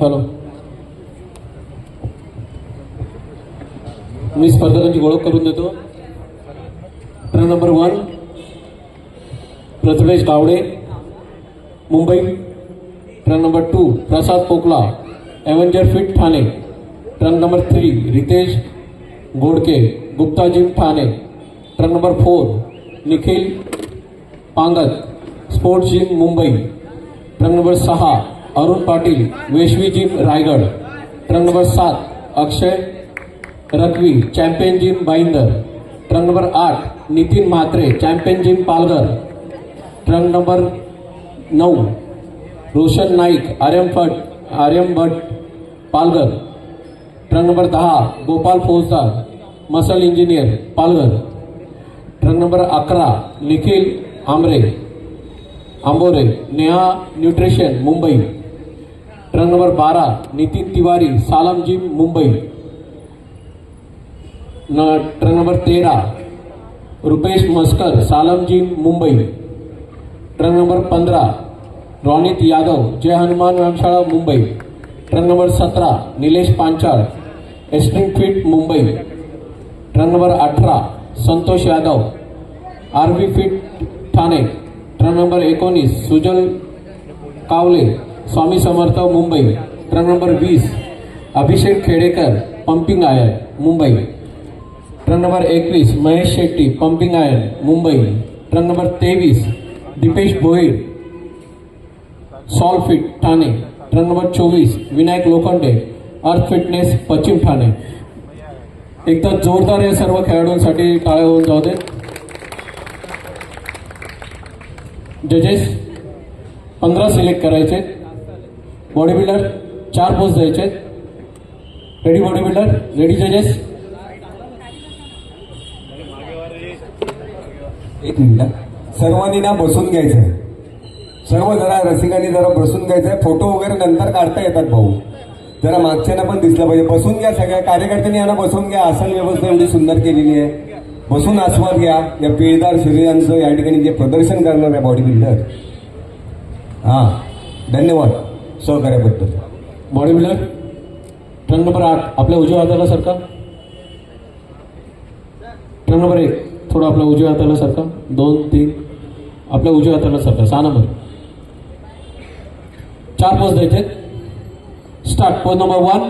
Hello, मी स्पर्धकांची ओळख करून देतो. Train number 1 Prathamesh Gawade, Mumbai. Train number 2 Prasad Pokla, avenger fit Thane. Train number 3 Ritesh Ghodke, Gupta gym Thane. Train number 4 Nikhil Pangat, sports gym Mumbai. Train number 6 Arun Patil, Veshvi gym Raigad. Train number 7 Akshay Rakhvi, champion gym Bhayandar. Train number 8 Nitin Mhatre, champion gym Palghar. Train number 9 Roshan Naik, Aryam Bhat Palghar. Train number 10 Gopal फौजदार, muscle engineer Palghar. Train number 11 Nikhil Ambore, Neha nutrition Mumbai. Train number 12 Nitin Tiwari, Salam gym Mumbai. Train number 13 Rupesh Maskar, Salam gym Mumbai. Train number 15 Ronit Yadav, Jai Hanuman Vyayamshala Mumbai. Train number 17 Nilesh Panchal, एस्ट्रिंग fit Mumbai. Train number 18 Santosh Yadav, RB fit Thane. Train number 19 Sujal Kawale, Swami Samarth Mumbai. Train number 20 Abhishek Khedekar, pumping iron Mumbai. Train number 21 Mahesh Shetty, pumping iron Mumbai. Train number 23 Dipesh Bhoir, soul fit Thane. Train number 24 Vinayak Lokhande, earth fitness पश्चिम ठाणे. एकदा जोरदार या सर्व खेळाडूंसाठी टाळ्या होऊन जाऊ दे. जजेस 15 select करायचे. बॉडी बिल्डर 4 पोस्ट द्यायचे. रेडी बॉडी बिल्डर, रेडी जजेस. एक मिनिट, सर्वांनी ना बसून घ्यायचंय. सर्व जरा रसिकांनी जरा बसून घ्यायचंय. फोटो वगैरे नंतर काढता येतात भाऊ, जरा मागच्यांना पण दिसलं पाहिजे. बसून घ्या, सगळ्या कार्यकर्त्यांनी यांना बसून घ्या. आसन व्यवस्था एवढी सुंदर केलेली आहे, बसून आस्वाद घ्या या पिळदार शरीरांचं या ठिकाणी जे प्रदर्शन करणार आहे बॉडी बिल्डर. धन्यवाद सहकार्याबद्दल. बॉडी बिल्डर ट्रेन नंबर 8 आपल्या उजव्या हाताला सरका. ट्रेन नंबर 1 थोडं आपल्या उजव्या हाताला सरका. 2 3 आपल्या उजव्या हाताला सरका. 6 नंबर 4 पोस्ट द्यायचे. Start. Pose number 1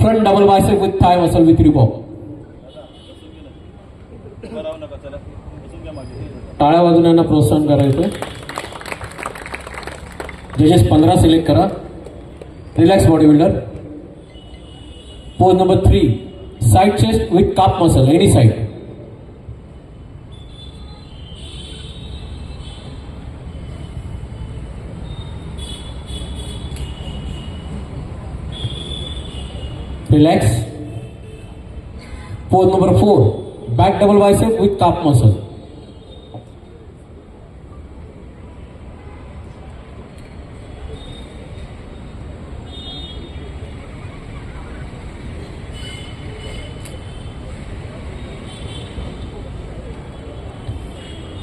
front double bicep with thigh muscle with रिपॉप. टाळ्या वाजून यांना प्रोत्साहन करायचं. जजेस 15 सिलेक्ट करा. Relax body builder. Pose number 3 side chest with calf muscle any side. Relax. Pose number 4 back double bicep with calf muscle.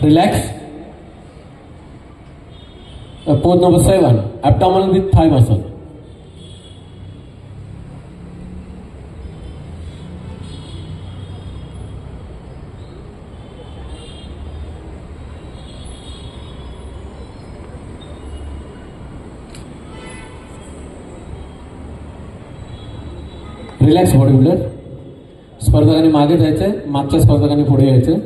Relax. Pose number 7 abdominal with thigh muscle. Relax body builder. स्पर्धकांनी मागे जायचंय, मागच्या स्पर्धकांनी पुढे यायचंय.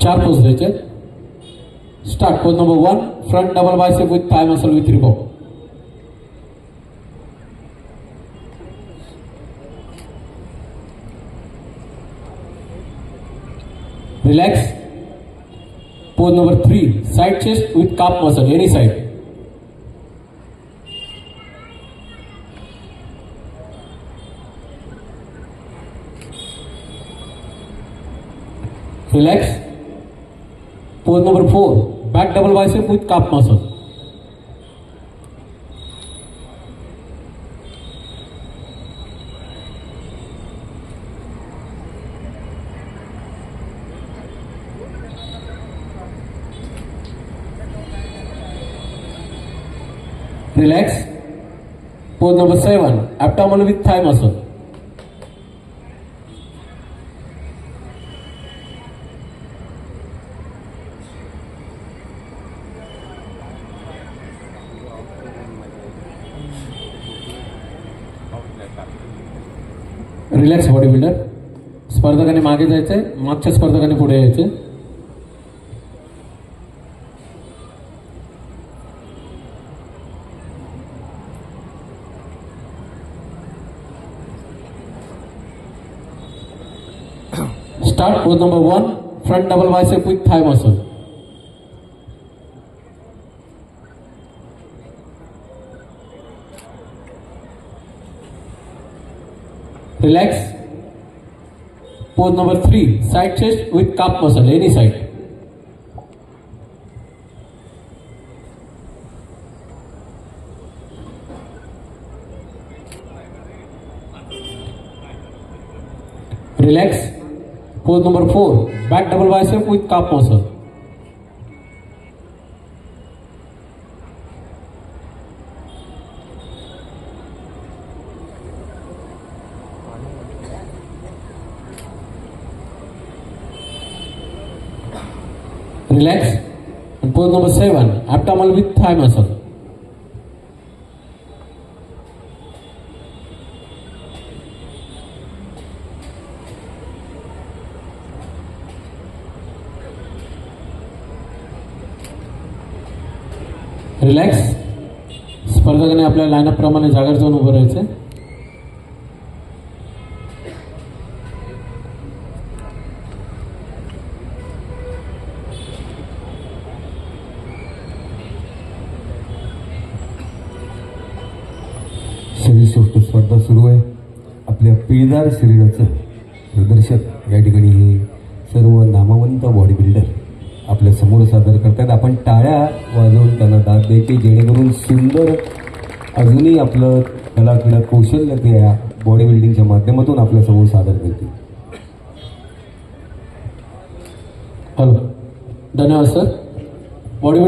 चार pose द्यायचे. Start. Pose number 1 front double bicep with thigh muscle with रिपॉप. Relax. Pose number 3 side chest with calf muscle any side. Relax. Pose number 4 back double bicep with calf muscle. Relax. Pose number 7. Abdominal with thigh muscle. Relax body builder. स्पर्धकाने मागे जायचंय, मागच्या स्पर्धकाने पुढे यायचे. Start. Pose number 1. Front double bicep with thigh muscle. Relax. Pose number 3. Side chest with calf muscle, any side. Relax. Pose number 4. Back double bicep with calf muscle. Relax. And pose number 7. Abdominal with thigh muscle. Relax. स्पर्धकाने आपल्या lineup प्रमाणे जागेवर जाऊन उभं राहायचं. शरीरसौष्ठव स्पर्धा सुरू आहे. आपल्या पिळदार शरीराचं प्रदर्शन या ठिकाणी हे सर्व नामवंत बॉडी बिल्डर आपल्या समोर सादर करतात. आपण टाळ्या वाजवून त्यांना दाद द्यायची, जेणेकरून सुंदर अजूनही आपलं कला क्रीडा कौशल्य ते या बॉडी बिल्डिंगच्या माध्यमातून आपल्या समोर सादर करतील. हॅलो, धन्यवाद सर. बॉडी